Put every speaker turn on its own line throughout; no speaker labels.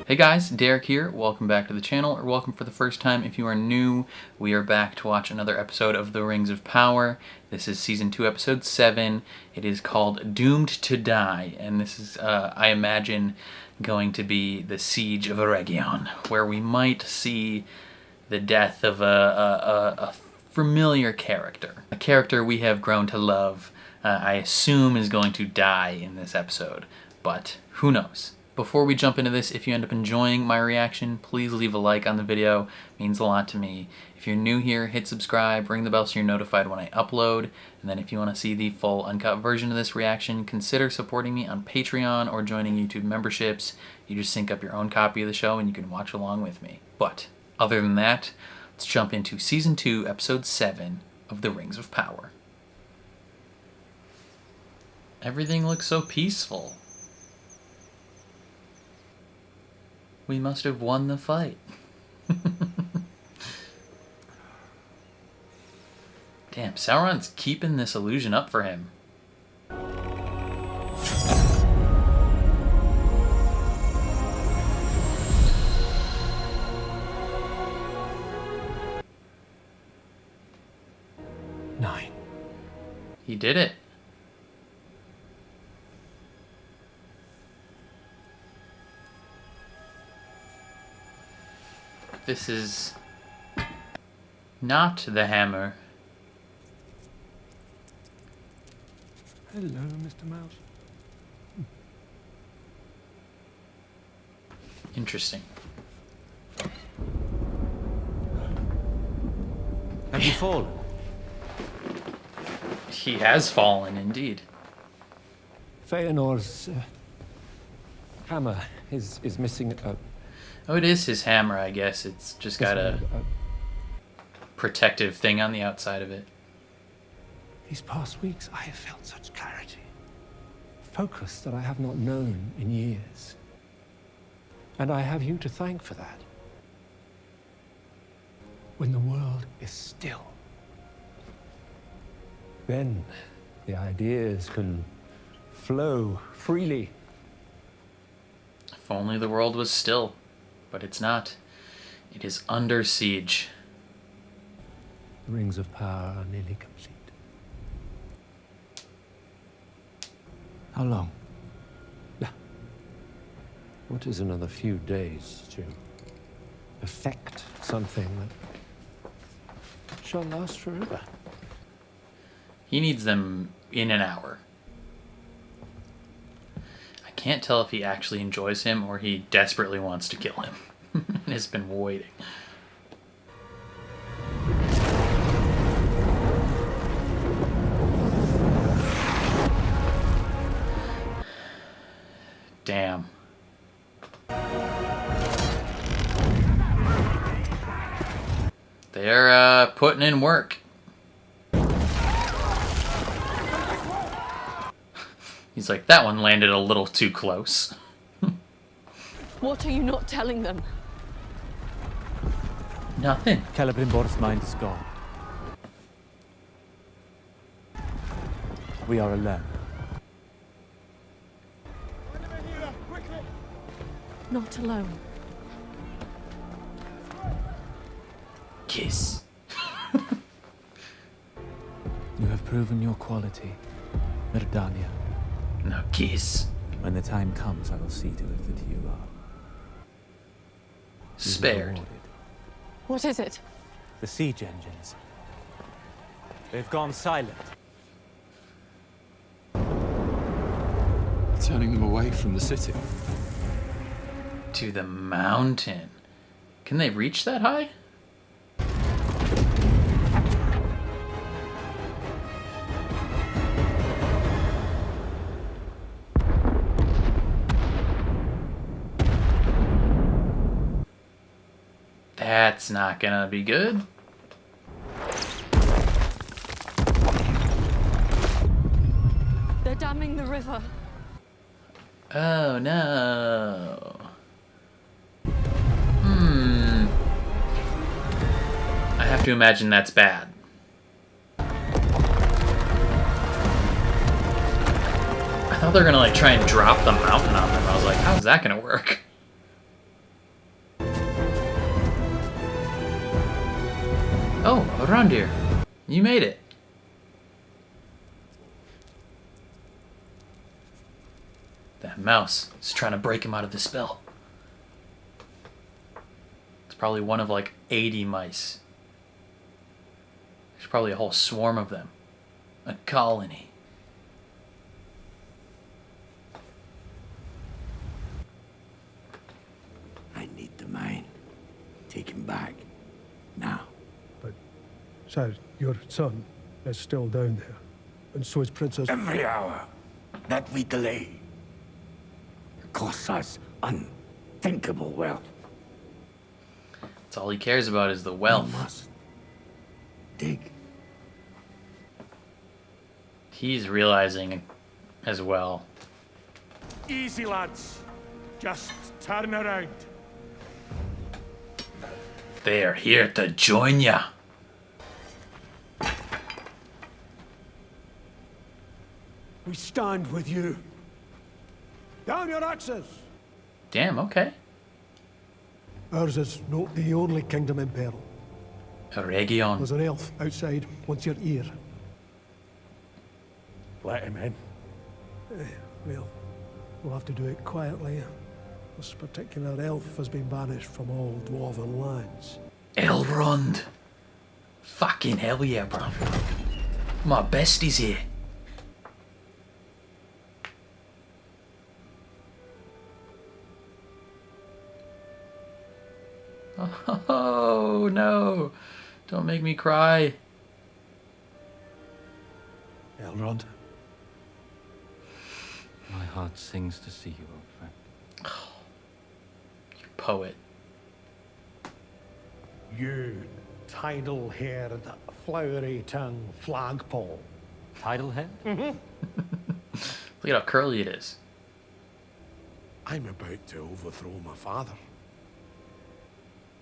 Hey guys, Derek here. Welcome back to the channel, or welcome for the first time if you are new. We are back to watch another episode of The Rings of Power. This is Season 2, Episode 7. It is called Doomed to Die, and this is, I imagine, going to be the Siege of Eregion, where we might see the death of a familiar character. A character we have grown to love, I assume is going to die in this episode, but who knows? Before we jump into this, if you end up enjoying my reaction, please leave a like on the video. It means a lot to me. If you're new here, hit subscribe, ring the bell so you're notified when I upload. And then if you want to see the full uncut version of this reaction, consider supporting me on Patreon or joining YouTube memberships. You just sync up your own copy of the show and you can watch along with me. But other than that, let's jump into Season 2, Episode 7 of The Rings of Power. Everything looks so peaceful. We must have won the fight. Damn, Sauron's keeping this illusion up for him.
Nine.
He did it. This is not the hammer.
Hello, Mr. Mouse.
Interesting.
Have you fallen?
He has fallen, indeed.
Feanor's hammer is missing a...
Oh, it is his hammer, I guess. It's just got a protective thing on the outside of it.
These past weeks, I have felt such clarity. Focus that I have not known in years. And I have you to thank for that. When the world is still, then the ideas can flow freely.
If only the world was still. But it's not. It is under siege.
The rings of power are nearly complete. How long? What is another few days to perfect something that shall last forever?
He needs them in an hour. I can't tell if he actually enjoys him or he desperately wants to kill him and has been waiting. Damn. They're putting in work. He's like, that one landed a little too close.
What are you not telling them?
Nothing.
Celebrimbor's mind is gone. We are alone.
Not alone.
Kiss.
You have proven your quality, Mirdania.
No kiss.
When the time comes, I will see to it that you are
Spared.
rewarded.
What is it?
The siege engines. They've gone silent.
Turning them away from the city.
To the mountain. Can they reach that high? That's not gonna be good.
They're damming the river.
Oh no. I have to imagine that's bad. I thought they were gonna like try and drop the mountain on them. I was like, how's that gonna work? Oh, Arandir. You made it. That mouse is trying to break him out of the spell. It's probably one of like 80 mice. There's probably a whole swarm of them. A colony.
I need the mine. Take him back. Now.
But, sir, your son is still down there, and so is Princess...
Every hour that we delay costs us unthinkable wealth.
That's all he cares about is the
We
wealth.
must dig.
He's realizing as well.
Easy, lads. Just turn around.
They are here to join ya.
We stand with you. Down your axes!
Damn, okay.
Ours is not the only kingdom in peril.
A region.
There's an elf outside, wants your ear.
Let him in.
Well, we'll have to do it quietly. This particular elf has been banished from all dwarven lands.
Elrond. Fucking hell yeah, bro. My bestie's here. Oh no. Don't make me cry.
Elrond.
My heart sings to see you, old friend.
You poet.
You tidal-haired, flowery-tongued flagpole.
Tidal head?
Look at how curly it is.
I'm about to overthrow my father.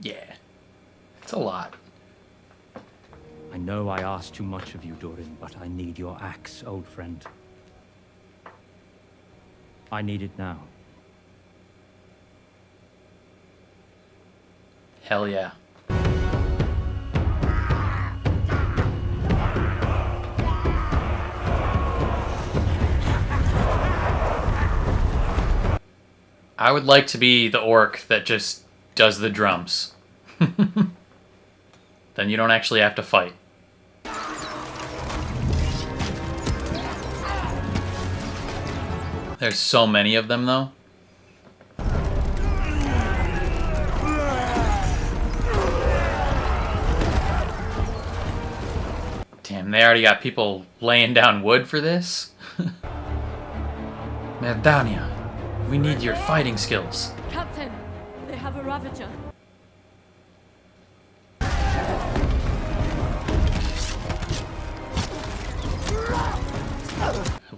Yeah. It's a lot.
I know I ask too much of you, Durin, but I need your axe, old friend. I need it now.
Hell yeah. I would like to be the orc that just does the drums. Then you don't actually have to fight. There's so many of them, though. Damn, they already got people laying down wood for this? Merdania, we need your fighting skills.
Captain, they have a Ravager.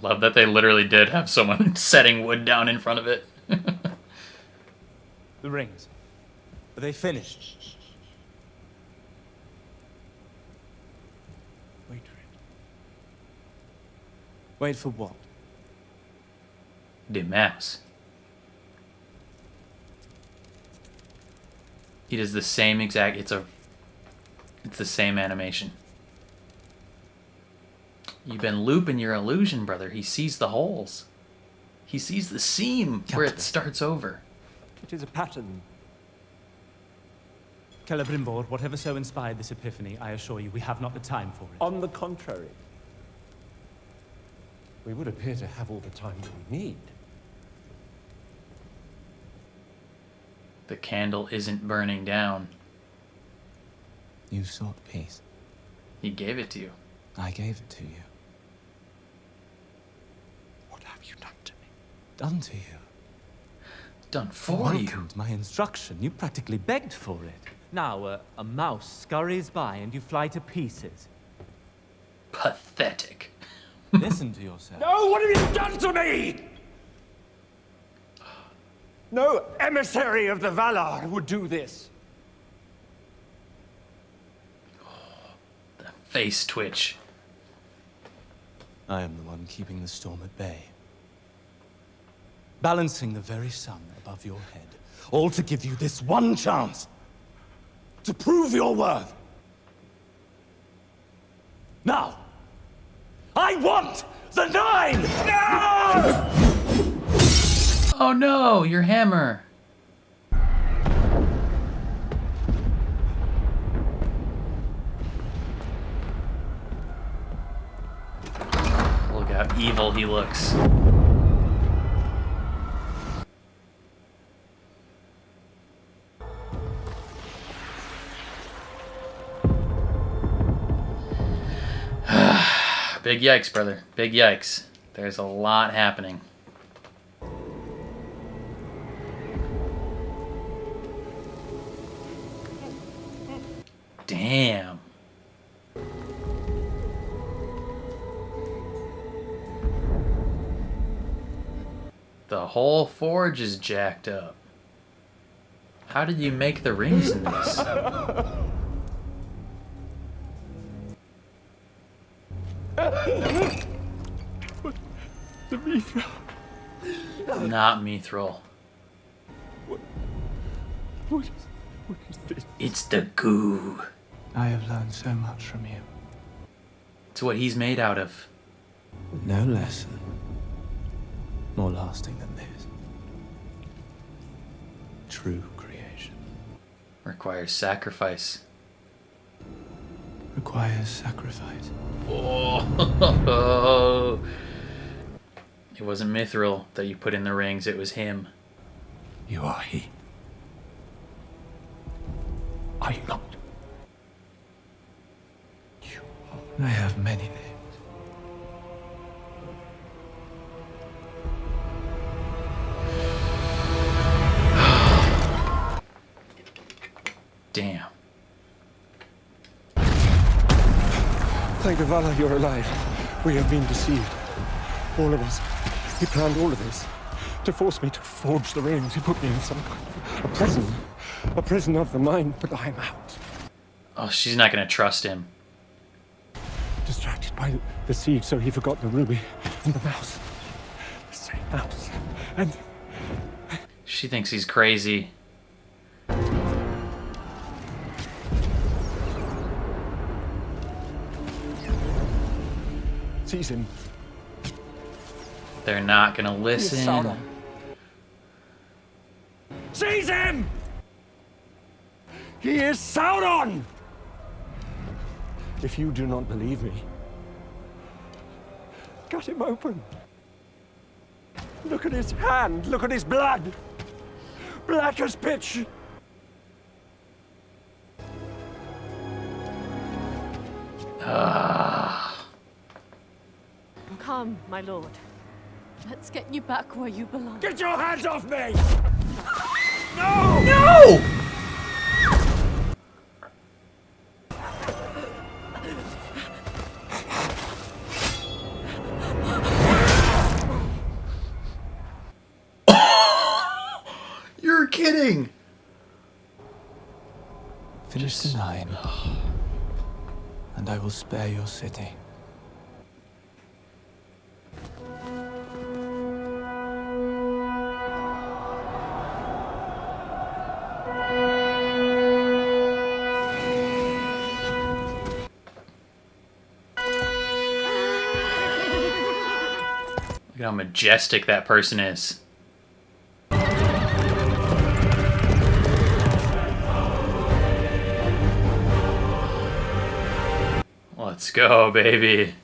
I love that they literally did have someone setting wood down in front of it.
The rings. Are they finished? Wait for it. Wait for what?
The mouse. He does the same exact, it's the same animation. You've been looping your illusion, brother. He sees the holes. He sees the seam where it starts over.
It is a pattern. Celebrimbor, whatever so inspired this epiphany, I assure you we have not the time for it.
On the contrary, we would appear to have all the time that we need.
The candle isn't burning down.
You sought peace.
He gave it to you.
I gave it to you.
What have you done to me?
Done to you.
Done for you.
Welcomed my instruction. You practically begged for it. Now, a mouse scurries by and you fly to pieces.
Pathetic.
Listen to yourself.
No, what have you done to me? No emissary of the Valar would do this.
The face twitch.
I am the one keeping the storm at bay. Balancing the very sun above your head. All to give you this one chance to prove your worth.
Now! I want the 9! No!
Oh no, your hammer. Look how evil he looks. Big yikes, brother. Big yikes. There's a lot happening. Damn. The whole forge is jacked up. How did you make the rings in this?
The mithril.
Not mithril.
What is this?
It's the goo.
I have learned so much from you.
It's what he's made out of.
But no lesson more lasting than this. True creation
Requires sacrifice.
requires sacrifice.
Oh. It wasn't mithril that you put in the rings, it was him.
You are he. Are you not?
I have many names.
Damn.
Thank the Valor you're alive. We have been deceived. All of us. He planned all of this. To force me to forge the rings. He put me in some kind of a prison. A prison of the mind, but I'm out.
Oh, she's not gonna trust him.
Distracted by the siege, so he forgot the ruby and the mouse. The same mouse. And
She thinks he's crazy.
seize him.
They're not gonna
He is
listen.
Sauron. Seize him! He is Sauron! If you do not believe me, cut him open. Look at his hand, look at his blood. Black as pitch.
Come, my lord. Let's get you back where you belong.
Get your hands off me! No!
No! You're kidding!
Finish the 9, and I will spare your city.
Look at how majestic that person is. Let's go, baby.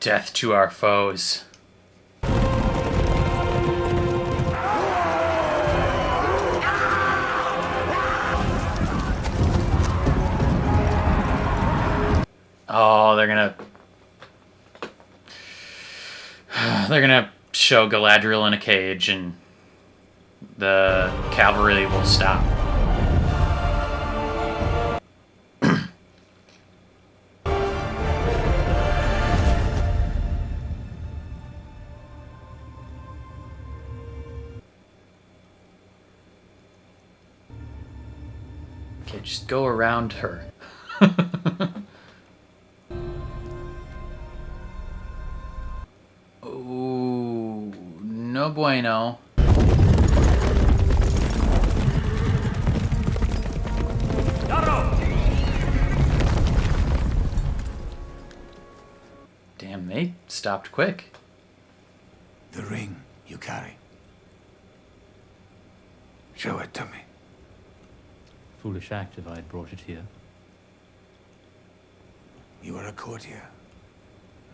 Death to our foes. Oh, they're gonna show Galadriel in a cage and the cavalry will stop. Okay, just go around her. Ooh, no bueno. stopped quick.
The ring you carry. Show it to me.
Foolish act if I had brought it here.
You are a courtier.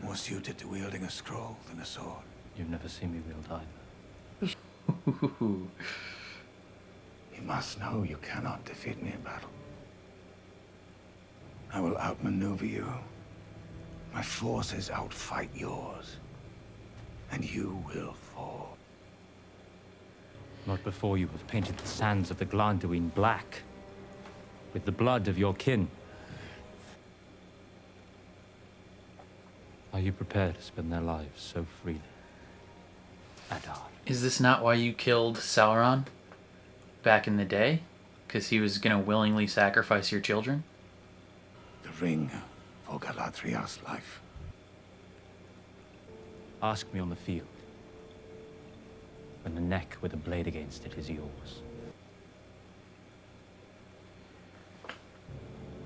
More suited to wielding a scroll than a sword.
You've never seen me wield either.
You must know you cannot defeat me in battle. I will outmaneuver you. My forces outfight yours. And you will fall.
Not before you have painted the sands of the Glanduin black with the blood of your kin. Are you prepared to spend their lives so freely? Adar.
Is this not why you killed Sauron back in the day? Because he was going to willingly sacrifice your children?
The ring for Galadriel's life.
Ask me on the field. When the neck with a blade against it is yours.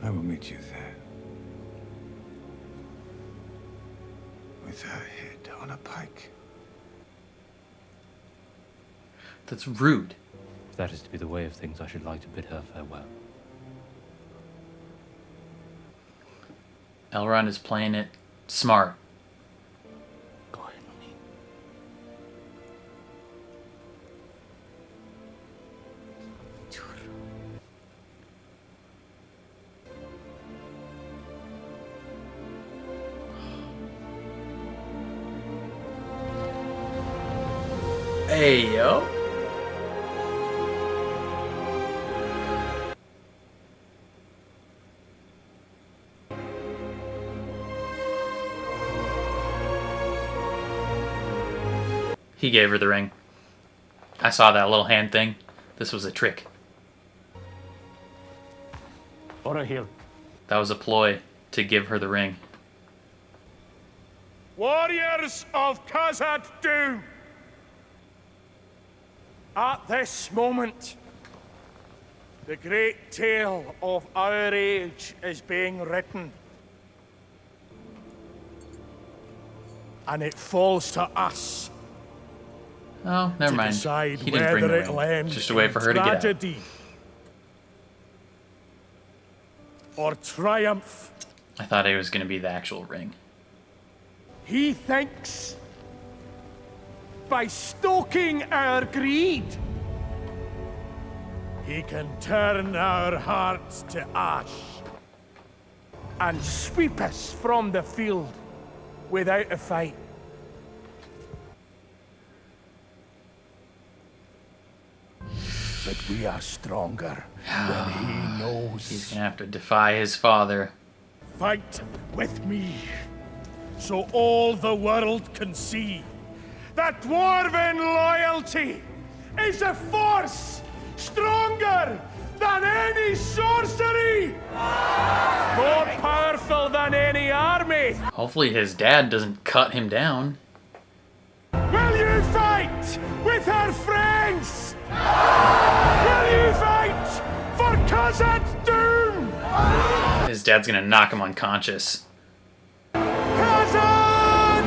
I will meet you there. With her head on a pike.
That's rude.
If that is to be the way of things, I should like to bid her farewell.
Elrond is playing it smart. Hey, yo. He gave her the ring. I saw that little hand thing. This was a trick.
Orahil.
That was a ploy to give her the ring.
Warriors of Khazad Dûm! At this moment, the great tale of our age is being written. And it falls to us.
Oh, never mind.
Decide
He didn't bring the
whether it'll
ring.
end
Just a way
in
for her to get out.
tragedy or triumph.
I thought it was going to be the actual ring.
He thinks by stoking our greed, he can turn our hearts to ash and sweep us from the field without a fight. But we are stronger when he knows.
He's going to have to defy his father.
Fight with me, so all the world can see that dwarven loyalty is a force stronger than any sorcery, more powerful than any army.
Hopefully his dad doesn't cut him down.
Will you fight with her friends? Will you fight for Khazad Dûm?
His dad's going to knock him unconscious.
Khazad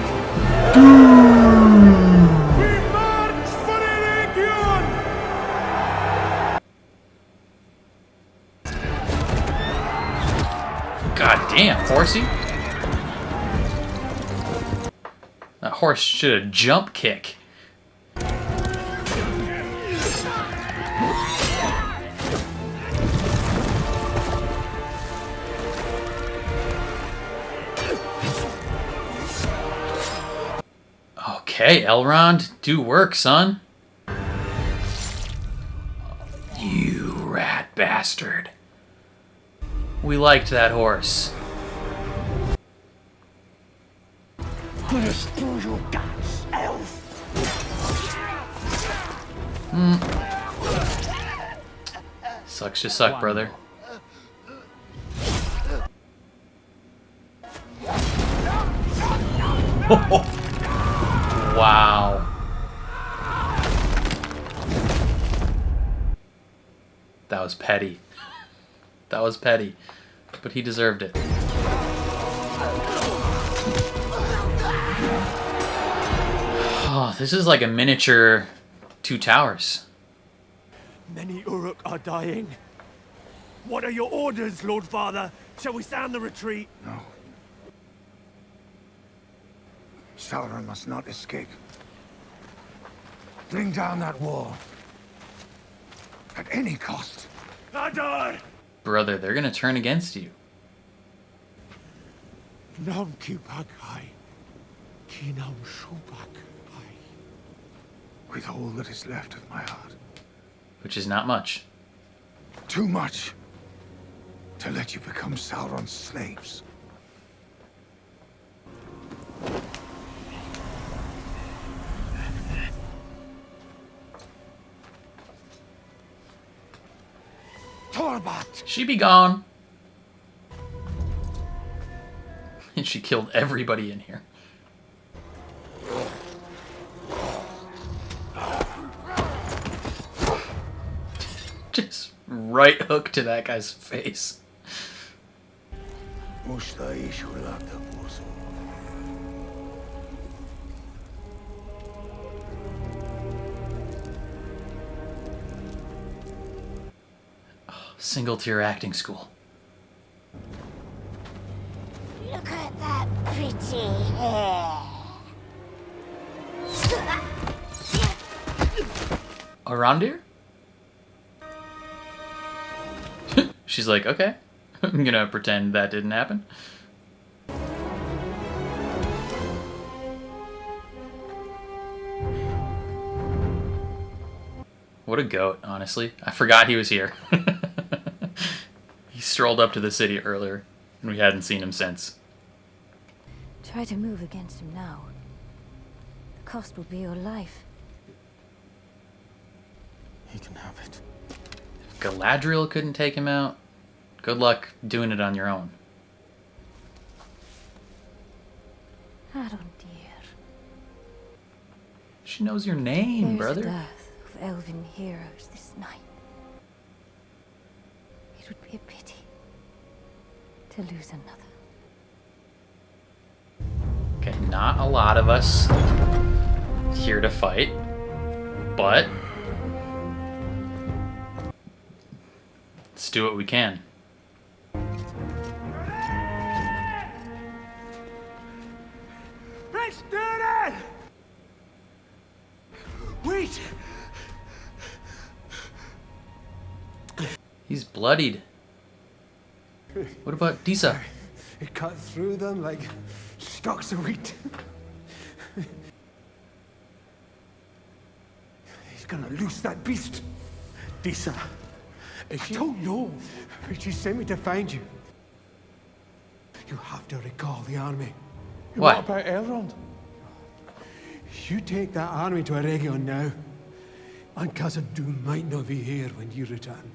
Dûm! We march for Eregion!
God damn, horsey. That horse should have jump kick. Okay, Elrond, do work, son. You rat bastard. We liked that horse.
Let us through your guts, elf.
Sucks to suck, brother. Wow. That was petty. That was petty. But he deserved it. Oh, this is like a miniature Two Towers.
Many Uruk are dying. What are your orders, Lord Father? Shall we sound the retreat?
No. Sauron must not escape. Bring down that wall. At any cost.
Adar!
Brother, they're gonna turn against you.
Nam Kipakai. Kinam Shubakai.
With all that is left of my heart.
Which is not much.
Too much. To let you become Sauron's slaves. Torbat!
She be gone. And she killed everybody in here. Just right hook to that guy's face. Single tier acting school.
Look at that pretty hair.
Arondir? She's like, okay, I'm gonna pretend that didn't happen. What a goat, honestly. I forgot he was here. He strolled up to the city earlier, and we hadn't seen him since.
Try to move against him now. The cost will be your life.
He can have it.
If Galadriel couldn't take him out, good luck doing it on your own.
Aron, dear.
She knows your name,
There's
brother.
the death of elven heroes this night. It would be a pity to lose another.
Okay, not a lot of us here to fight, but let's do what we can.
Let's do it! Wait!
He's bloodied. What about Disa?
It cut through them like stalks of wheat. He's gonna loose that beast.
Disa,
I don't know, but she sent me to find you. You have to recall the army.
What?
What about Elrond?
You take that army to Eregion now, and Cousin Doom might not be here when you return.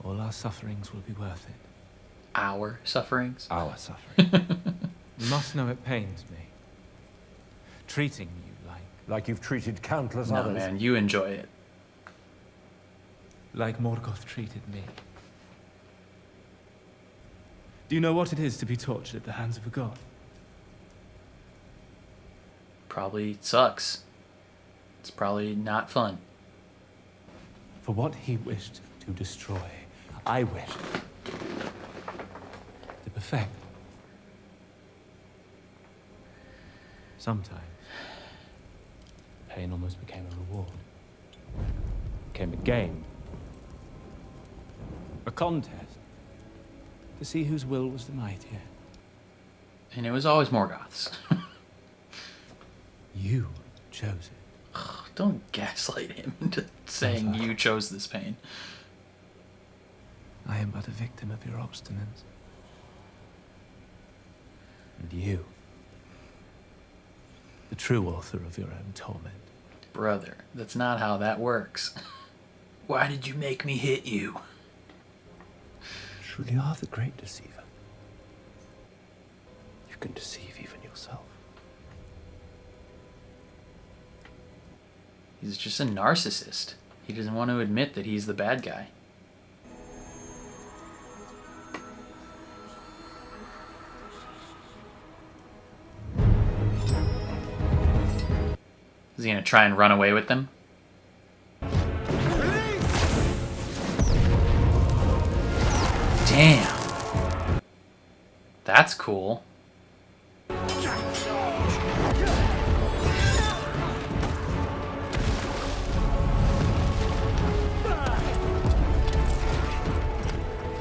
All our sufferings will be worth it.
Our sufferings?
Our suffering. You must know it pains me. Treating you
Like you've treated countless
No,
others.
man, you enjoy it.
like Morgoth treated me. Do you know what it is to be tortured at the hands of a god?
Probably sucks. It's probably not fun.
For what he wished to destroy, I wished to perfect. Sometimes, pain almost became a reward. Became a game. A contest. To see whose will was the mightier.
And it was always Morgoth's.
You chose it.
Don't gaslight him into saying you chose this pain.
I am but a victim of your obstinance. And you, the true author of your own torment.
Brother, that's not how that works. Why did you make me hit you?
Truly are the great deceiver. You can deceive even yourself.
He's just a narcissist. He doesn't want to admit that he's the bad guy. Is he gonna try and run away with them? Damn. That's cool.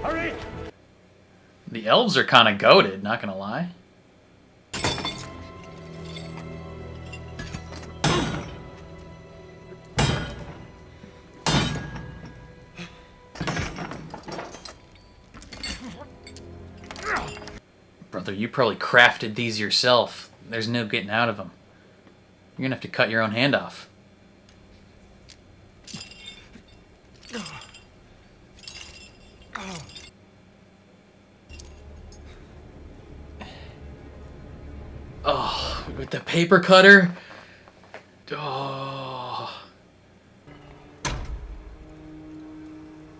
Hurry!
The elves are kind of goated, not gonna lie. Brother, you probably crafted these yourself. There's no getting out of them. You're gonna have to cut your own hand off. Oh, with the paper cutter? Oh.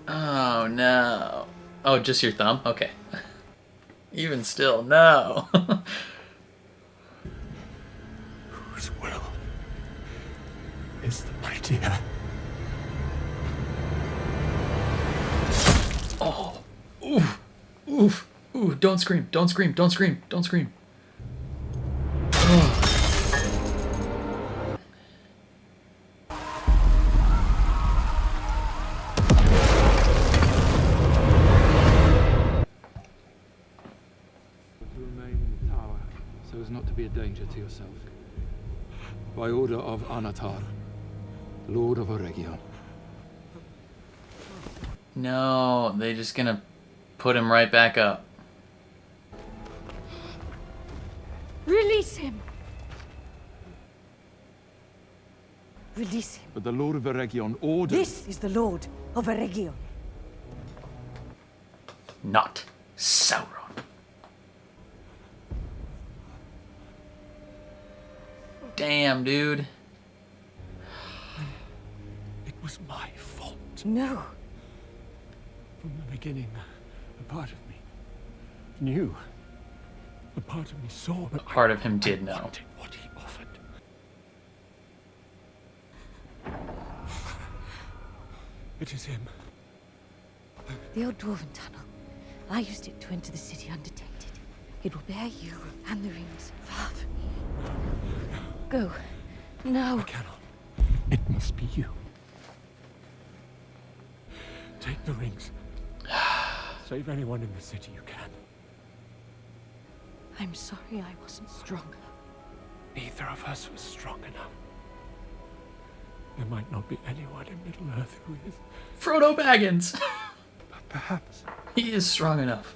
Oh, no. Oh, just your thumb? Okay. Even still, no.
Whose will is the mightier?
Oh. Oof. Oof. Ooh, don't scream. Don't scream. Don't scream. Don't scream. Oh.
To remain in the tower, so as not to be a danger to yourself. By order of Anatar, Lord of Eregion.
No, they're just gonna put him right back up.
Release him! Release him.
But the Lord of Eregion orders...
This is the Lord of Eregion.
Not Sauron. Damn, dude.
It was my fault.
No.
From the beginning, a part of me knew. A part of me saw, but
Part of him did know.
wanted what he offered. It is him.
The old dwarven tunnel. I used it to enter the city undetected. It will bear you and the rings far from here. Go. Now.
I cannot. It must be you. Take the rings. Save anyone in the city you can.
I'm sorry I wasn't stronger.
Neither of us was strong enough. There might not be anyone in Middle-earth who is.
Frodo Baggins!
But perhaps
He is strong enough.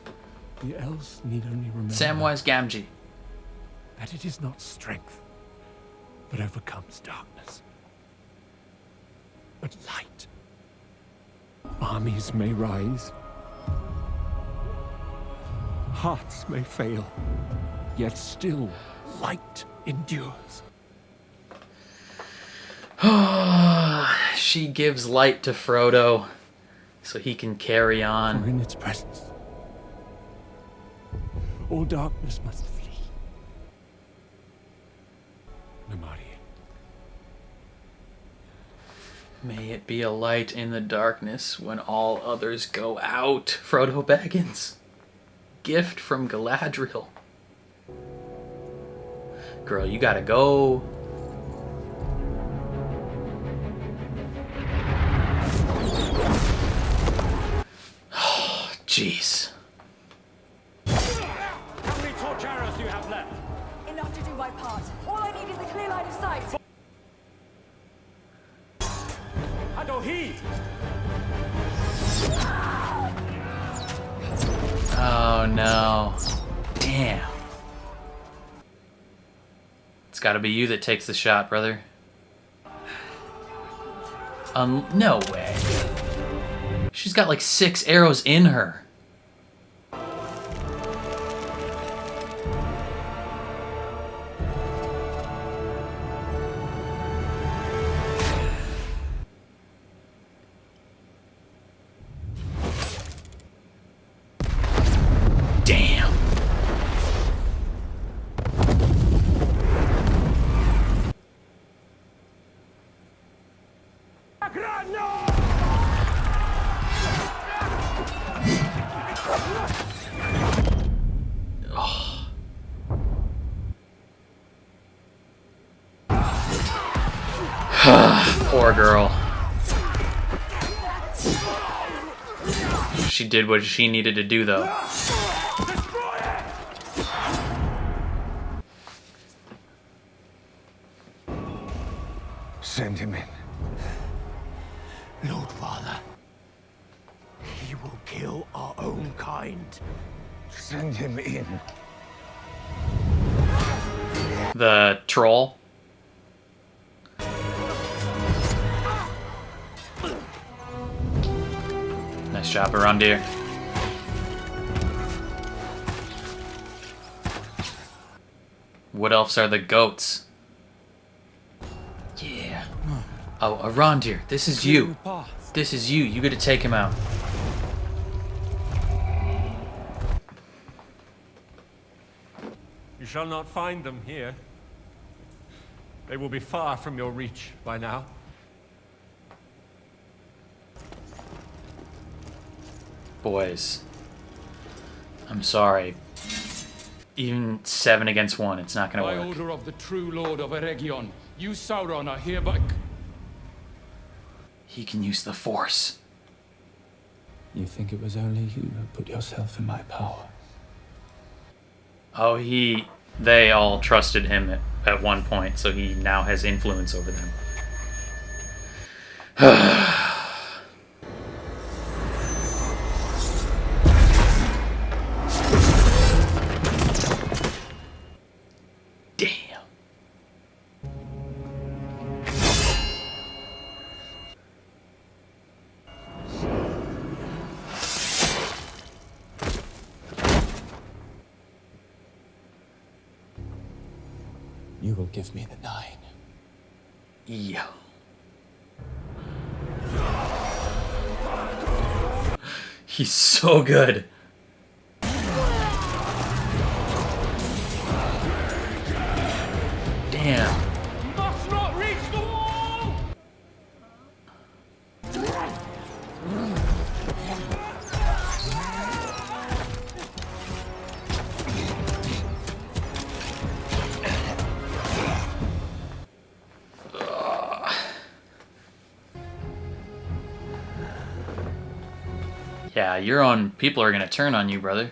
the elves need only remember
Samwise Gamgee.
that it is not strength that overcomes darkness, but light. Armies may rise. Hearts may fail. Yet still, light endures.
She gives light to Frodo so he can carry
For
on.
in its presence, all darkness must flee. Namari.
May it be a light in the darkness when all others go out. Frodo Baggins. Gift from Galadriel. Girl, you gotta go. Oh, jeez.
How many torch arrows do you have left?
Enough to do my part. All I need is a clear line of sight.
And oh, heed!
Oh no. Damn. It's gotta be you that takes the shot, brother. No way. She's got like 6 arrows in her. Damn. Oh. Poor girl. She did what she needed to do, though.
Send him in.
Lord Father, he will kill our own kind.
Send him in.
The troll. Nice job, Arondir. What elves are the goats? Yeah. Oh, Arondir, this is you. This is you. You get to take him out.
You shall not find them here. They will be far from your reach by now.
Boys, I'm sorry. Even 7 against 1, it's not gonna
By
work.
order of the true Lord of Eregion, you, Sauron, are hereby...
He can use the Force.
You think it was only you who put yourself in my power?
Oh, they all trusted him at one point, so he now has influence over them. Damn.
You will give me the 9.
Yeah. He's so good. Damn.
Must not reach the wall!
Yeah, you're on. People are gonna turn on you, brother.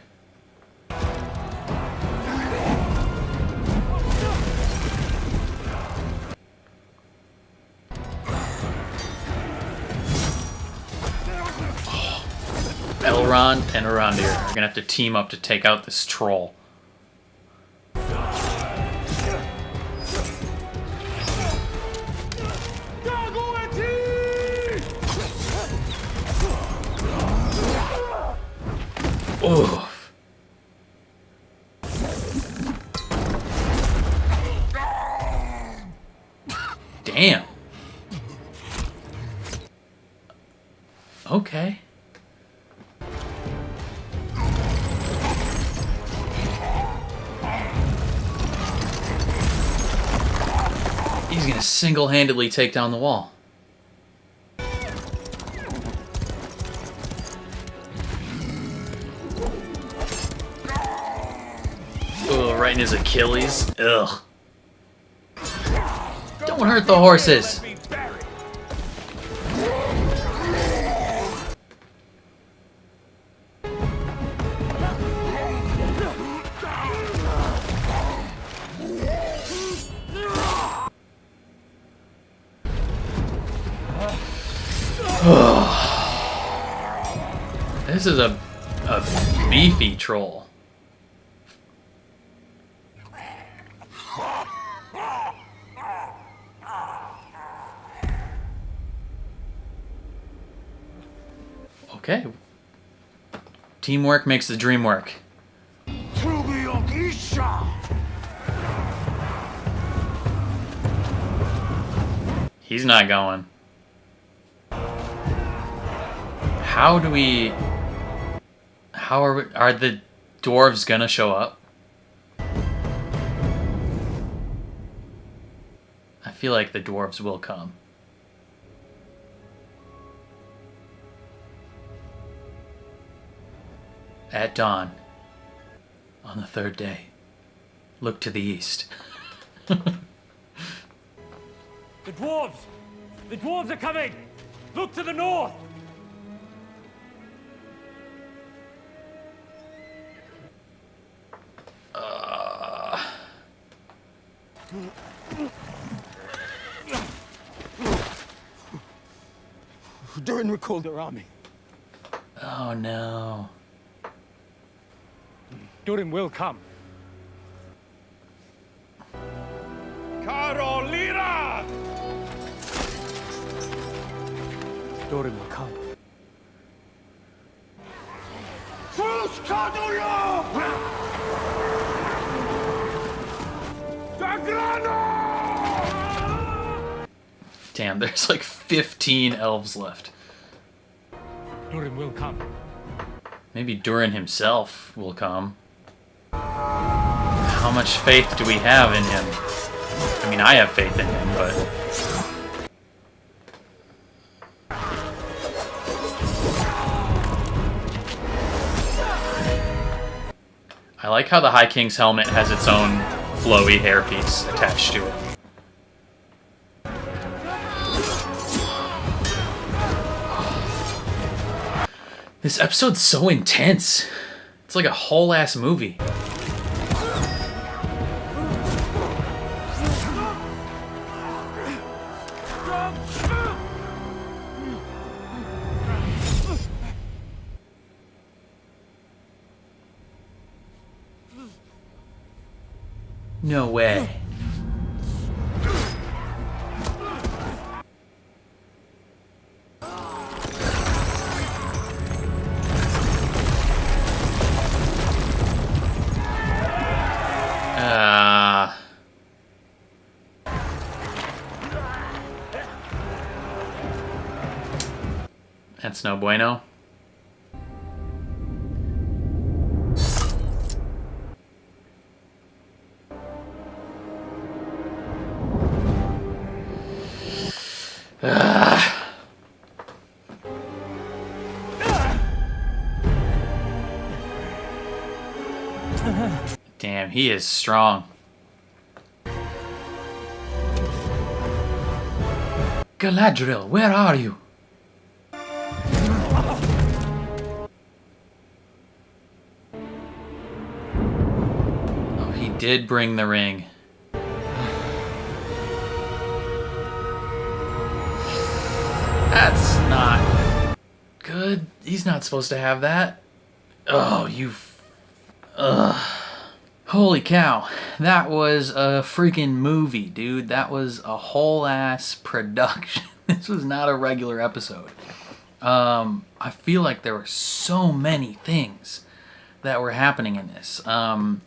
Elrond and Arondir are gonna have to team up to take out this troll. Oof. Damn. Okay. He's gonna single-handedly take down the wall. Ugh, right in his Achilles. Ugh. Don't hurt the horses. This is a beefy troll. Okay. Teamwork makes the dream work. He's not going. How do we... How are the dwarves gonna show up? I feel like the dwarves will come. At dawn, on the third day, look to the east.
The dwarves! The dwarves are coming! Look to the north!
Durin recalled their army.
Oh no.
Durin will come.
Carolina!
Durin will come.
Damn, there's like 15 elves left.
Durin will come.
Maybe Durin himself will come. How much faith do we have in him? I mean, I have faith in him, but... I like how the High King's helmet has its own flowy hairpiece attached to it. This episode's so intense. It's like a whole ass movie. No way. That's no bueno. Damn, he is strong. Galadriel, where are you? Oh, he did bring the ring. That's not good. He's not supposed to have that. Oh, you... Ugh. Holy cow. That was a freaking movie, dude. That was a whole ass production. This was not a regular episode. I feel like there were so many things that were happening in this. How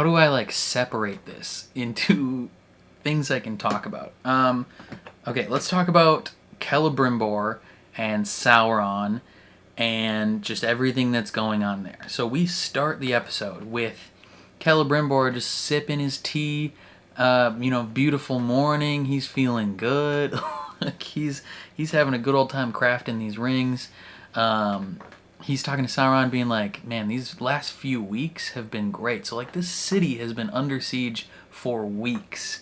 do I like separate this into things I can talk about? Okay, let's talk about Celebrimbor and Sauron and just everything that's going on there. So we start the episode with Celebrimbor just sipping his tea, beautiful morning, he's feeling good. Like he's having a good old time crafting these rings. He's talking to Sauron being like, man, these last few weeks have been great. So like this city has been under siege for weeks.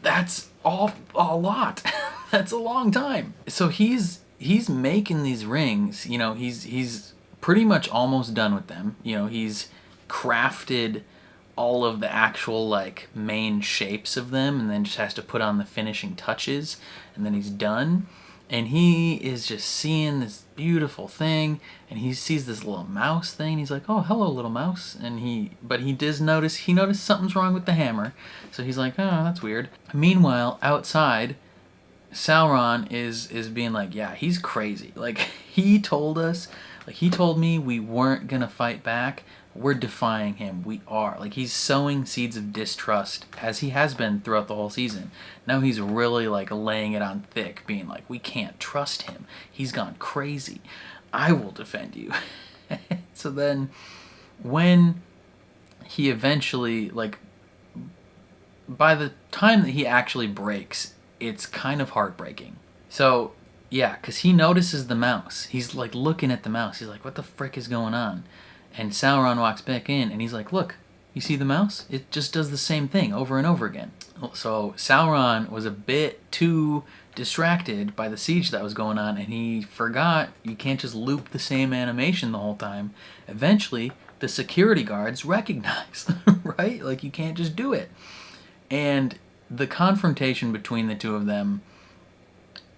That's a lot. That's a long time. So he's making these rings, he's pretty much almost done with them. He's crafted all of the actual like main shapes of them and then just has to put on the finishing touches and then he's done. And he is just seeing this beautiful thing and he sees this little mouse thing and he's like, oh, hello, little mouse. But he noticed something's wrong with the hammer. So he's like, oh, that's weird. Meanwhile, outside, Sauron is being like, yeah, he's crazy. Like, he told me we weren't gonna fight back. We're defying him. We are. Like, he's sowing seeds of distrust, as he has been throughout the whole season. Now he's really, like, laying it on thick, being like, we can't trust him. He's gone crazy. I will defend you. So then, when he eventually, like, by the time that he actually breaks, it's kind of heartbreaking. So Yeah, because he notices the mouse. He's like looking at the mouse. He's like, what the frick is going on? And Sauron walks back in and he's like, look, you see the mouse? It just does the same thing over and over again. So Sauron was a bit too distracted by the siege that was going on, and he forgot you can't just loop the same animation the whole time. Eventually, the security guards recognize, right? Like, you can't just do it. And the confrontation between the two of them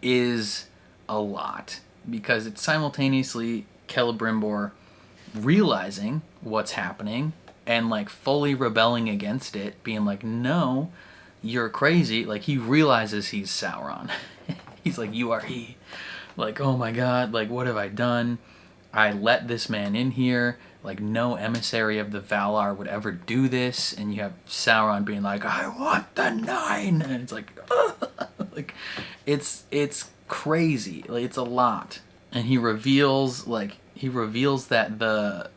is a lot, because it's simultaneously Celebrimbor realizing what's happening and like fully rebelling against it, being like, no, you're crazy. Like, he realizes he's Sauron. He's like, you are he. Like, oh my god, like, what have I done? I let this man in here. Like, no emissary of the Valar would ever do this. And you have Sauron being like, I want the Nine. And it's like, like, it's crazy. Like, it's a lot. And he reveals that the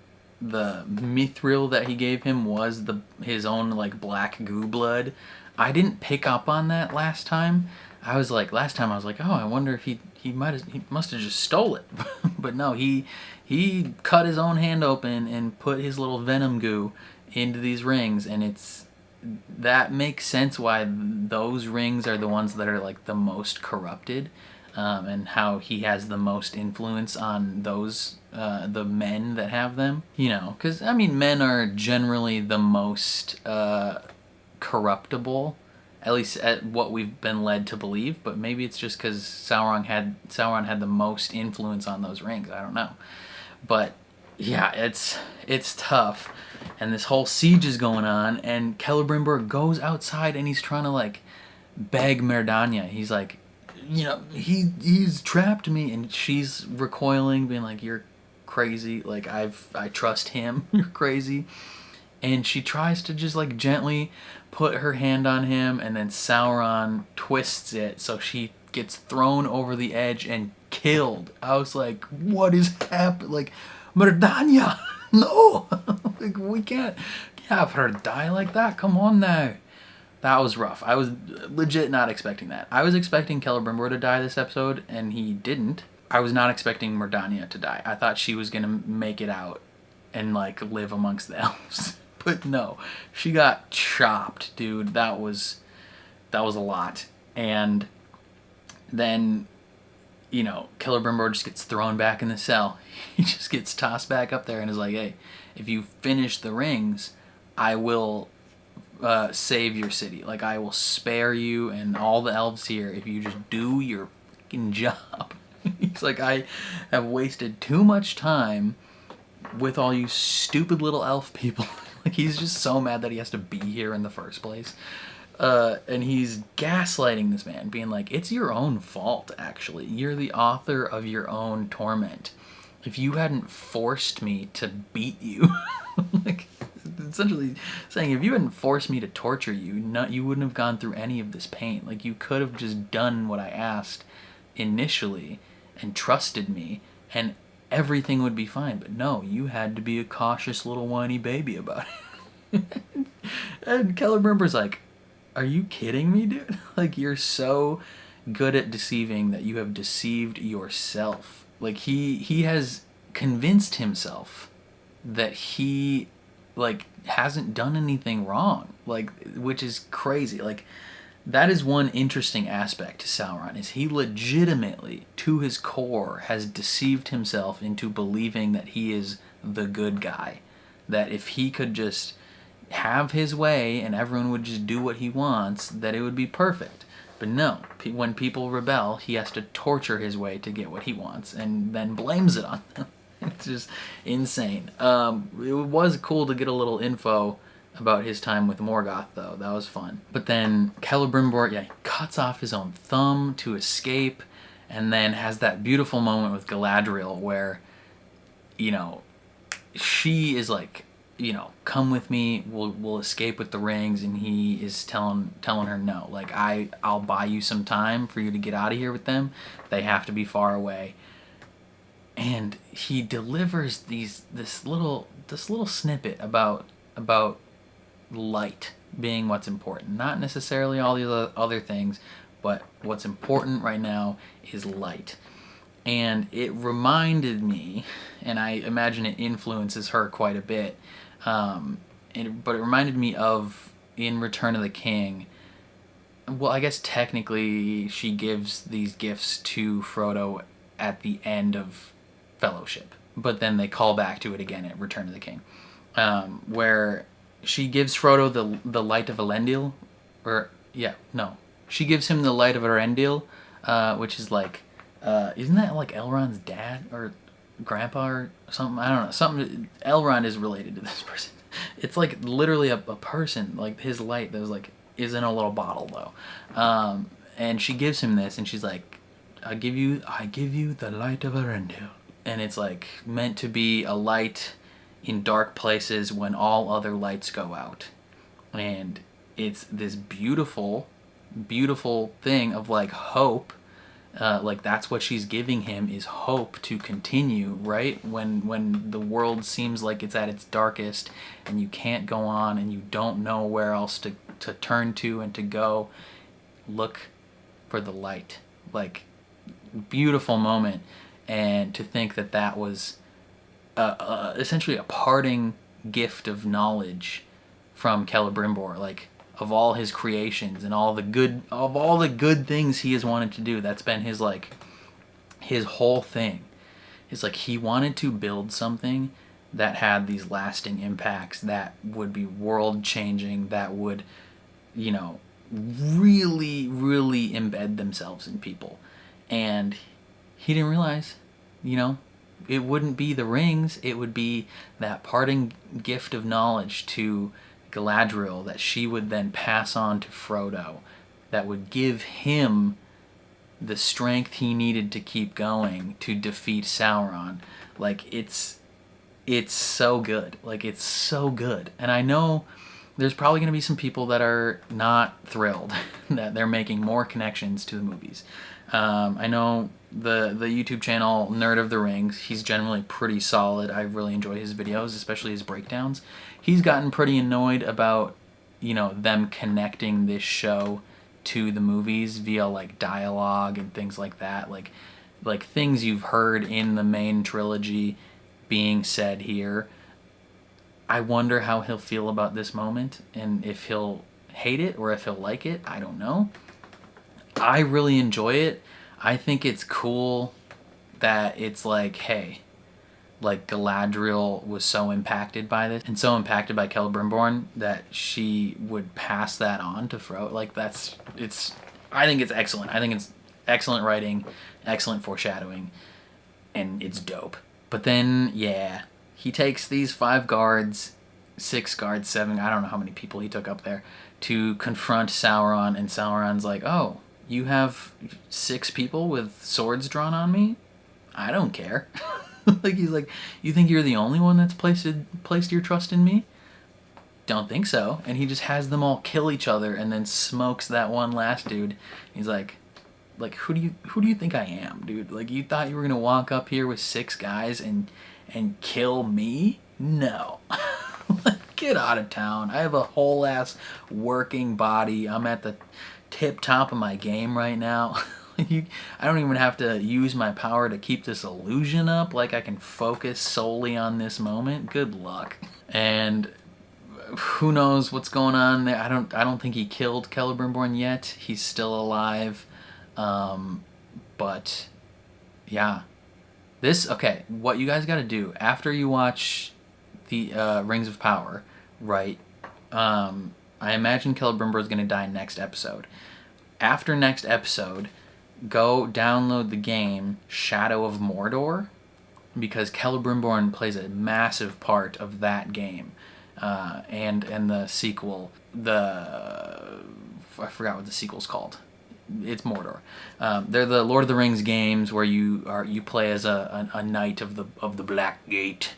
mithril that he gave him was his own like black goo blood. I didn't pick up on that last time. Last time I was like, oh, I wonder if he must have just stole it. But no, he cut his own hand open and put his little venom goo into these rings, and that makes sense why those rings are the ones that are like the most corrupted, and how he has the most influence on those the men that have them. You know, because I mean, men are generally the most corruptible, at least at what we've been led to believe. But maybe it's just because Sauron had the most influence on those rings. I don't know, but yeah, it's tough. And this whole siege is going on, and Celebrimbor goes outside and he's trying to like beg Merdanya. He's like, you know, he's trapped me, and she's recoiling, being like, you're crazy. Like, I trust him. You're crazy. And she tries to just like gently put her hand on him, and then Sauron twists it so she gets thrown over the edge and killed. I was like, what is happening? Like, Merdanya, no! Like, we can't have her die like that. Come on now. That was rough. I was legit not expecting that. I was expecting Celebrimbor to die this episode, and he didn't. I was not expecting Merdanya to die. I thought she was gonna make it out and like live amongst the elves. But no, she got chopped, dude. That was a lot. And then, you know, Celebrimbor just gets thrown back in the cell. He just gets tossed back up there and is like, hey, if you finish the rings, I will save your city. Like, I will spare you and all the elves here if you just do your fucking job. He's like, I have wasted too much time with all you stupid little elf people. Like, he's just so mad that he has to be here in the first place. And he's gaslighting this man, being like, it's your own fault, actually. You're the author of your own torment. If you hadn't forced me to beat you, like, essentially saying, if you hadn't forced me to torture you, you wouldn't have gone through any of this pain. Like, you could have just done what I asked initially and trusted me, and everything would be fine. But no, you had to be a cautious little whiny baby about it. And Celebrimbor's like, are you kidding me, dude? Like, you're so good at deceiving that you have deceived yourself. Like, he has convinced himself that he, like, hasn't done anything wrong. Like, which is crazy. Like, that is one interesting aspect to Sauron, is he legitimately, to his core, has deceived himself into believing that he is the good guy. That if he could just have his way and everyone would just do what he wants, that it would be perfect. But no, when people rebel, he has to torture his way to get what he wants, and then blames it on them. It's just insane. It was cool to get a little info about his time with Morgoth, though. That was fun. But then Celebrimbor, he cuts off his own thumb to escape, and then has that beautiful moment with Galadriel where, you know, she is like, you know, come with me, we'll escape with the rings, and he is telling her no. Like, I'll buy you some time for you to get out of here with them. They have to be far away. And he delivers this little snippet about light being what's important. Not necessarily all the other things, but what's important right now is light. And it reminded me, and I imagine it influences her quite a bit, but it reminded me of in Return of the King. Well, I guess technically she gives these gifts to Frodo at the end of Fellowship, but then they call back to it again at Return of the King, where she gives Frodo the light of Elendil, she gives him the light of Elendil, which is like, isn't that like Elrond's dad or grandpa or something? I don't know. Something. Elrond is related to this person. It's like literally a person, like his light that was like is in a little bottle though, and she gives him this, and she's like, I give you the light of Elendil, and it's like meant to be a light in dark places when all other lights go out. And it's this beautiful thing of like hope, like that's what she's giving him, is hope to continue, right? When the world seems like it's at its darkest and you can't go on and you don't know where else to turn to and to go, look for the light. Like, beautiful moment. And to think that that was essentially a parting gift of knowledge from Celebrimbor, like of all his creations and all the good things he has wanted to do. That's been his like his whole thing. It's like he wanted to build something that had these lasting impacts that would be world changing, that would, you know, really embed themselves in people. And he didn't realize, you know, it wouldn't be the rings, it would be that parting gift of knowledge to Galadriel that she would then pass on to Frodo, that would give him the strength he needed to keep going to defeat Sauron. Like, it's so good. Like, it's so good. And I know there's probably going to be some people that are not thrilled that they're making more connections to the movies. I know the YouTube channel Nerd of the Rings, he's generally pretty solid. I really enjoy his videos, especially his breakdowns. He's gotten pretty annoyed about, you know, them connecting this show to the movies via like dialogue and things like that, like things you've heard in the main trilogy being said here. I wonder how he'll feel about this moment, and if he'll hate it or if he'll like it. I don't know. I really enjoy it. I think it's cool that it's like, hey, like Galadriel was so impacted by this and so impacted by Celebrimbor that she would pass that on to Frodo. Like, I think it's excellent. I think it's excellent writing, excellent foreshadowing, and it's dope. But then, yeah, he takes these 5 guards, 6 guards, 7, I don't know how many people he took up there, to confront Sauron, and Sauron's like, oh, you have 6 people with swords drawn on me? I don't care. Like, he's like, you think you're the only one that's placed your trust in me? Don't think so. And he just has them all kill each other and then smokes that one last dude. He's like, who do you think I am, dude? Like, you thought you were gonna walk up here with 6 guys and kill me? No. Get out of town. I have a whole ass working body. I'm at the tip top of my game right now. I don't even have to use my power to keep this illusion up. Like, I can focus solely on this moment. Good luck. And who knows what's going on there. I don't think he killed Celebrimbor yet. He's still alive. But yeah. Okay, what you guys got to do after you watch the Rings of Power, right? I imagine Celebrimbor is going to die next episode. After next episode, go download the game Shadow of Mordor, because Celebrimbor plays a massive part of that game, and the sequel. I forgot what the sequel's called. It's Mordor. They're the Lord of the Rings games where you play as a knight of the Black Gate.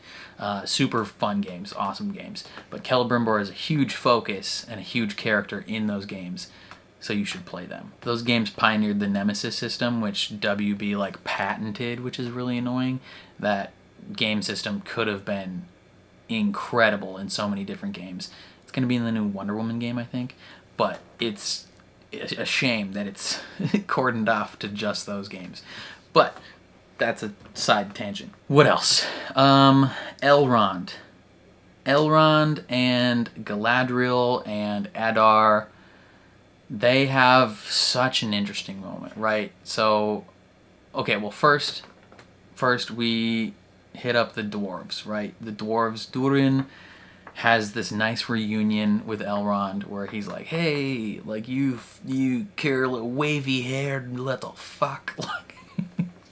Super fun games, awesome games. But Celebrimbor is a huge focus and a huge character in those games, so you should play them. Those games pioneered the Nemesis system, which WB like patented, which is really annoying. That game system could have been incredible in so many different games. It's going to be in the new Wonder Woman game, I think, but it's a shame that it's cordoned off to just those games. But that's a side tangent. What else? Elrond. Elrond and Galadriel and Adar, they have such an interesting moment, right? So, okay, well, first we hit up the dwarves, right? The dwarves, Durin has this nice reunion with Elrond where he's like, hey, like, you little wavy-haired little fuck. Like,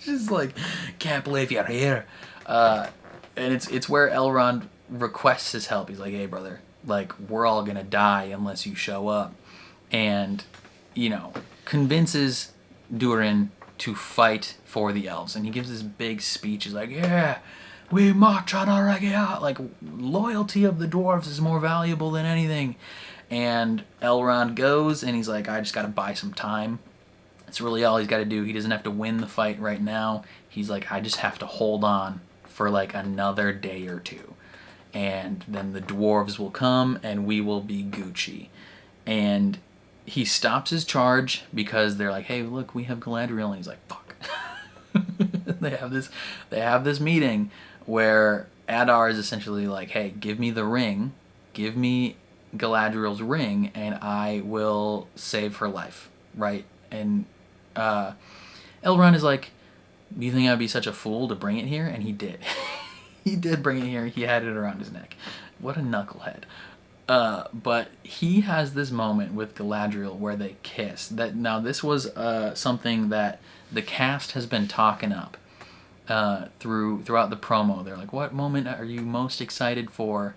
just like, can't believe you're here. And it's where Elrond requests his help. He's like, hey, brother, like, we're all gonna die unless you show up. And, you know, convinces Durin to fight for the elves. And he gives this big speech. He's like, yeah, we march on our Regia. Like, loyalty of the dwarves is more valuable than anything. And Elrond goes, and he's like, I just got to buy some time. That's really all he's got to do. He doesn't have to win the fight right now. He's like, I just have to hold on for, like, another day or two. And then the dwarves will come, and we will be Gucci. And he stops his charge because they're like, hey, look, we have Galadriel. And he's like, fuck. They have this meeting where Adar is essentially like, hey, give me the ring, give me Galadriel's ring, and I will save her life, right? And Elrond is like, do you think I'd be such a fool to bring it here? And he did. He did bring it here. He had it around his neck. What a knucklehead. But he has this moment with Galadriel where they kiss. Now, this was something that the cast has been talking up throughout the promo. They're like, what moment are you most excited for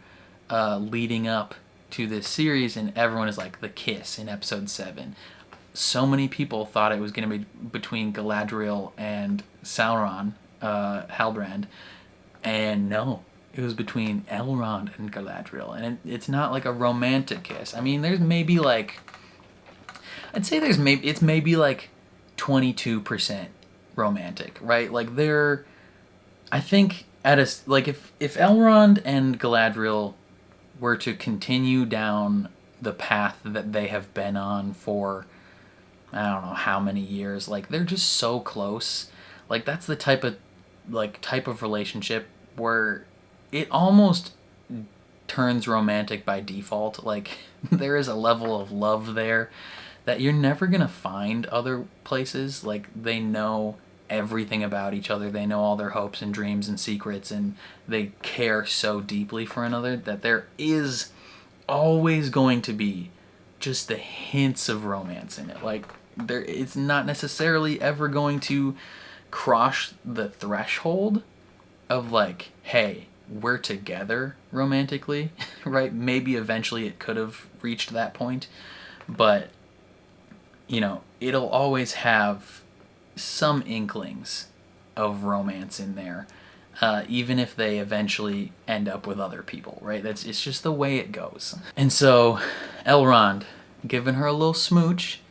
leading up to this series? And everyone is like, the kiss in episode 7. So many people thought it was going to be between Galadriel and Sauron, Halbrand, and no, it was between Elrond and Galadriel. And it's not like a romantic kiss. I mean, there's maybe like, I'd say it's maybe like 22% romantic, right? Like, I think like if Elrond and Galadriel were to continue down the path that they have been on for, I don't know how many years, like, they're just so close. Like, that's the type of relationship where it almost turns romantic by default. Like, there is a level of love there that you're never gonna find other places. Like, they know everything about each other. They know all their hopes and dreams and secrets, and they care so deeply for another that there is always going to be just the hints of romance in it. Like, it's not necessarily ever going to cross the threshold of like, hey, we're together romantically, right? Maybe eventually it could have reached that point, but, you know, it'll always have some inklings of romance in there, even if they eventually end up with other people, right? It's just the way it goes. And so Elrond giving her a little smooch.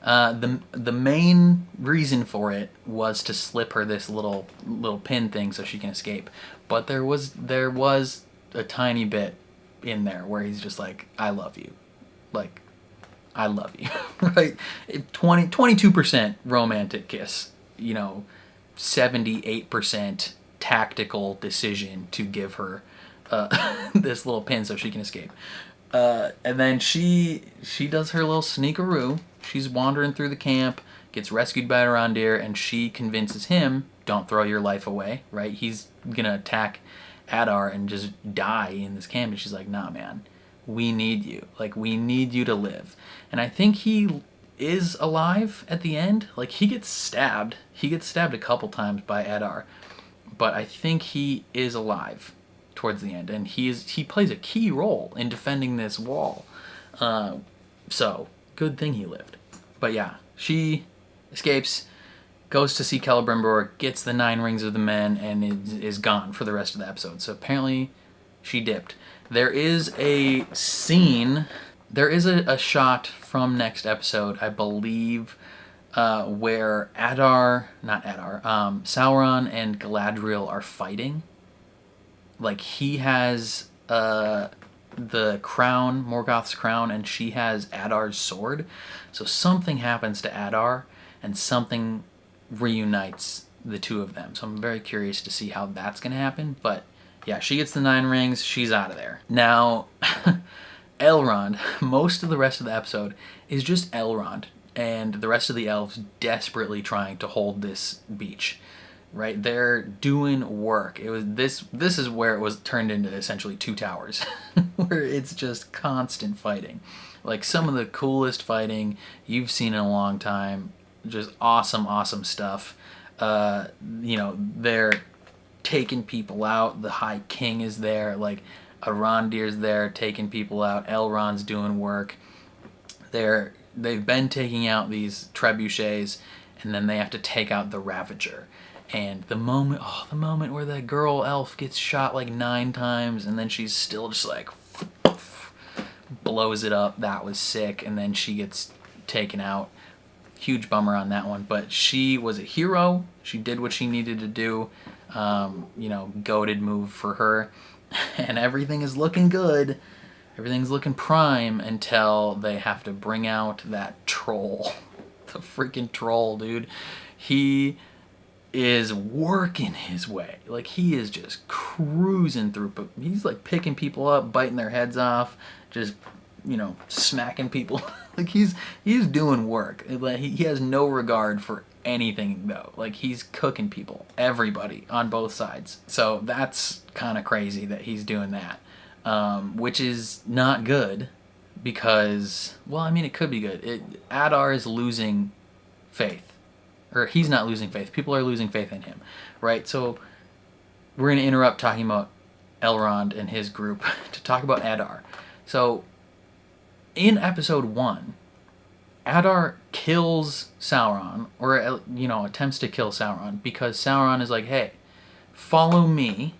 The main reason for it was to slip her this little pin thing so she can escape. But there was a tiny bit in there where he's just like, I love you. Like, I love you, right? 22% romantic kiss, you know, 78% tactical decision to give her this little pin so she can escape. And then she does her little sneakaroo. She's wandering through the camp, gets rescued by Arondir, and she convinces him, don't throw your life away, right? He's gonna attack Adar and just die in this camp. And she's like, nah, man, we need you. Like, we need you to live. And I think he is alive at the end. Like, he gets stabbed. He gets stabbed a couple times by Adar. But I think he is alive towards the end. And he plays a key role in defending this wall. So, good thing he lived. But yeah, she escapes, goes to see Celebrimbor, gets the 9 rings of the men, and is gone for the rest of the episode. So apparently she dipped. There is a scene, there is a shot from next episode, I believe, where Sauron and Galadriel are fighting. Like, he has the crown, Morgoth's crown, and she has Adar's sword. So something happens to Adar, and something reunites the two of them. So I'm very curious to see how that's going to happen. But yeah, she gets the 9 rings. She's out of there. Now, Elrond, most of the rest of the episode is just Elrond and the rest of the elves desperately trying to hold this beach. Right? They're doing work. It was this is where it was turned into essentially 2 towers where it's just constant fighting. Like some of the coolest fighting you've seen in a long time. Just awesome stuff. You know, they're taking people out. The High King is there. Like Arondir's there taking people out. Elrond's doing work. They've been taking out these trebuchets, and then they have to take out the Ravager. And the moment where that girl elf gets shot like 9 times, and then she's still just like blows it up. That was sick. And then she gets taken out. Huge bummer on that one. But she was a hero. She did what she needed to do. You know, goated move for her. And everything is looking good. Everything's looking prime until they have to bring out that troll. The freaking troll, dude. He is working his way. Like, he is just cruising through. But he's like picking people up, biting their heads off, just, you know, smacking people. Like, he's doing work. Like, he has no regard for anything, though. Like, he's cooking people, everybody on both sides. So that's kind of crazy that he's doing that, which is not good because, well, I mean, it could be good. Adar is losing faith. Or he's not losing faith. People are losing faith in him, right? So we're going to interrupt talking about Elrond and his group to talk about Adar. So in episode 1, Adar kills Sauron, or, you know, attempts to kill Sauron, because Sauron is like, hey, follow me.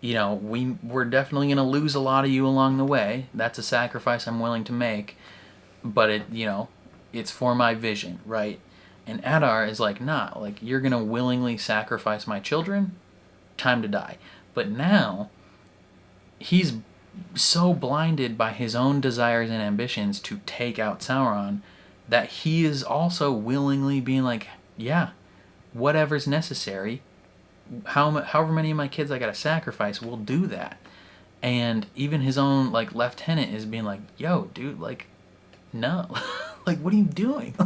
You know, we're definitely going to lose a lot of you along the way. That's a sacrifice I'm willing to make. But, you know, it's for my vision, right? And Adar is like, nah, like, you're going to willingly sacrifice my children? Time to die. But now, he's so blinded by his own desires and ambitions to take out Sauron that he is also willingly being like, yeah, whatever's necessary, however many of my kids I got to sacrifice, we'll do that. And even his own, like, lieutenant is being like, yo, dude, like, no. Like, what are you doing?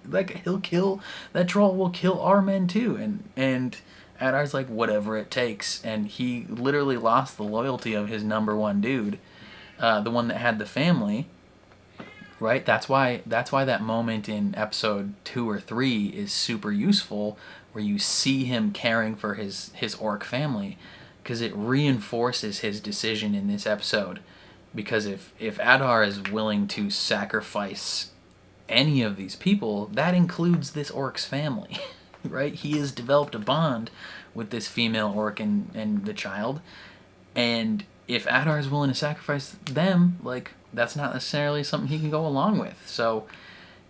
Like he'll kill, that troll will kill our men too. And Adar's like, whatever it takes. And he literally lost the loyalty of his #1 dude, the one that had the family, right? That's why that moment in episode 2 or 3 is super useful, where you see him caring for his orc family, because it reinforces his decision in this episode. Because if Adar is willing to sacrifice any of these people, that includes this orc's family, right? He has developed a bond with this female orc and the child, and if Adar is willing to sacrifice them, like, that's not necessarily something he can go along with. So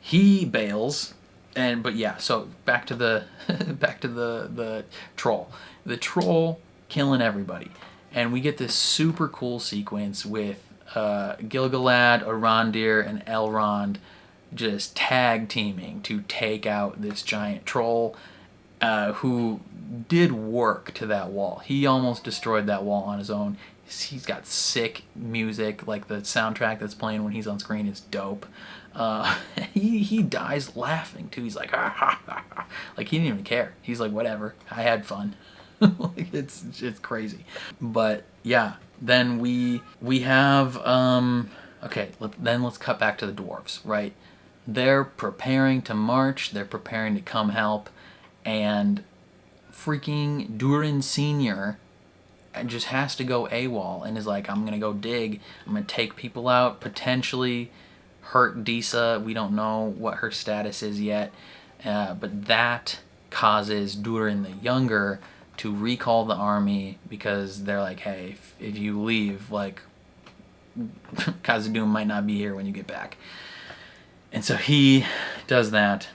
he bails, but yeah. So back to the the troll. The troll killing everybody, and we get this super cool sequence with Gil-galad, Arondir, and Elrond just tag teaming to take out this giant troll, who did work to that wall. He almost destroyed that wall on his own. He's got sick music, like the soundtrack that's playing when he's on screen is dope. He dies laughing too. He's like, ah, ha, ha, ha. Like, he didn't even care. He's like, whatever, I had fun. Like, it's crazy. But yeah, then we have okay, then let's cut back to the dwarves, right? They're preparing to march, they're preparing to come help, and freaking Durin Sr. just has to go AWOL and is like, I'm gonna go dig, I'm gonna take people out, potentially hurt Disa. We don't know what her status is yet, but that causes Durin the Younger to recall the army, because they're like, hey, if you leave, like, Khazad-dûm might not be here when you get back. And so he does that.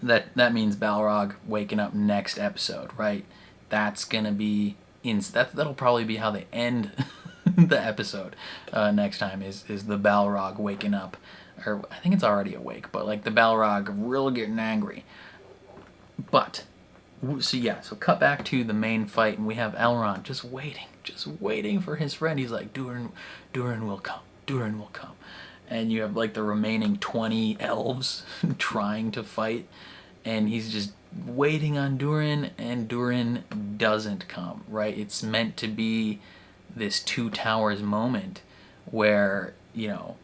That means Balrog waking up next episode, right? That's gonna be that'll probably be how they end the episode next time is the Balrog waking up. Or I think it's already awake, but like the Balrog really getting angry. But, so cut back to the main fight, and we have Elrond just waiting for his friend. He's like, Durin will come, Durin will come. And you have like the remaining 20 elves trying to fight, and he's just waiting on Durin, and Durin doesn't come, right? It's meant to be this Two Towers moment where, you know,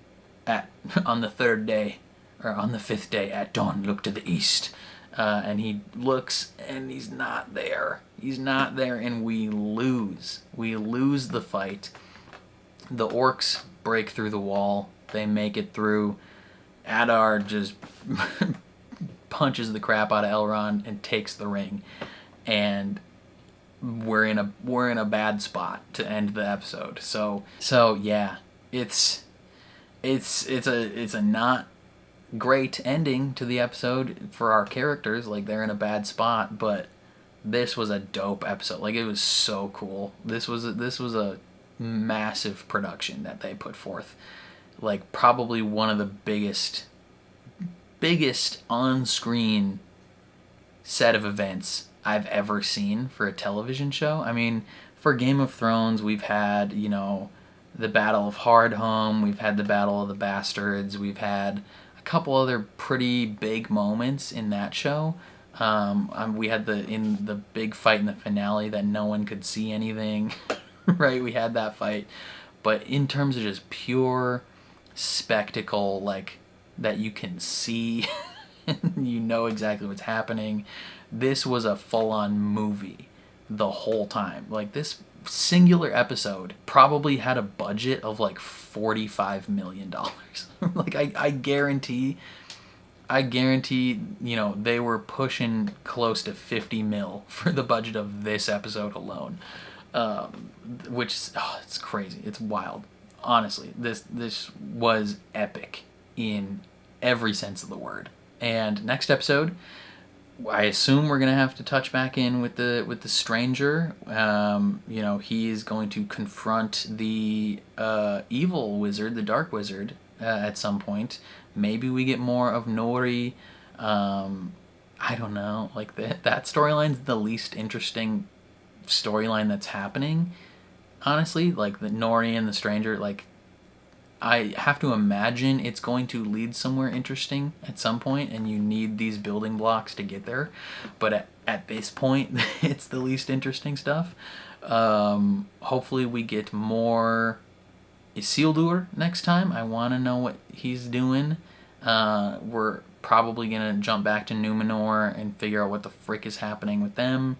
on the third day, or on the fifth day, at dawn, look to the east. And he looks, and he's not there. He's not there, and we lose. We lose the fight. The orcs break through the wall. They make it through. Adar just punches the crap out of Elrond and takes the ring. And we're in a bad spot to end the episode. So yeah, it's a not great ending to the episode for our characters. Like, they're in a bad spot, but this was a dope episode. Like, it was so cool. This was a massive production that they put forth. Like, probably one of the biggest on-screen set of events I've ever seen for a television show. I mean, for Game of Thrones, we've had, you know, the Battle of Hardhome, we've had the Battle of the Bastards, we've had a couple other pretty big moments in that show. We had the big fight in the finale that no one could see anything, right? We had that fight. But in terms of just pure spectacle, like, that you can see, you know exactly what's happening, this was a full-on movie the whole time. Like, this singular episode probably had a budget of like $45 million. Like, I guarantee, you know, they were pushing close to 50 mil for the budget of this episode alone. Which, it's crazy. It's wild. Honestly, this was epic in every sense of the word. And next episode, I assume we're gonna have to touch back in with the stranger. You know, he's going to confront the evil wizard, the dark wizard, at some point. Maybe we get more of Nori. I don't know. Like, that storyline's the least interesting storyline that's happening. Honestly, like the Nori and the stranger, like, I have to imagine it's going to lead somewhere interesting at some point, and you need these building blocks to get there. But at this point, it's the least interesting stuff. Hopefully we get more Isildur next time. I want to know what he's doing. We're probably going to jump back to Numenor and figure out what the frick is happening with them.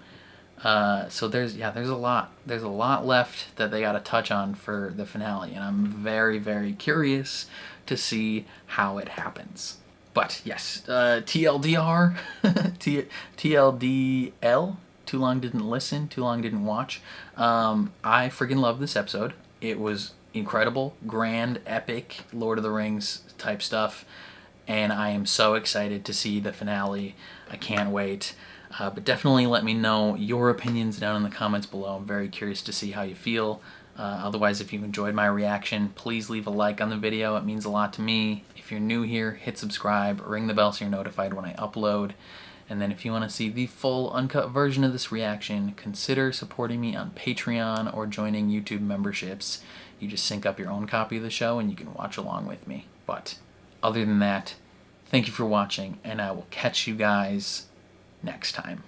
So there's a lot left that they got to touch on for the finale, and I'm very, very curious to see how it happens. But yes, TLDR, TLDL, Too Long Didn't Listen, Too Long Didn't Watch. I freaking love this episode. It was incredible, grand, epic, Lord of the Rings type stuff, and I am so excited to see the finale. I can't wait. But definitely let me know your opinions down in the comments below. I'm very curious to see how you feel. Otherwise, if you enjoyed my reaction, please leave a like on the video. It means a lot to me. If you're new here, hit subscribe, ring the bell so you're notified when I upload. And then if you want to see the full uncut version of this reaction, consider supporting me on Patreon or joining YouTube memberships. You just sync up your own copy of the show and you can watch along with me. But other than that, thank you for watching, and I will catch you guys next time.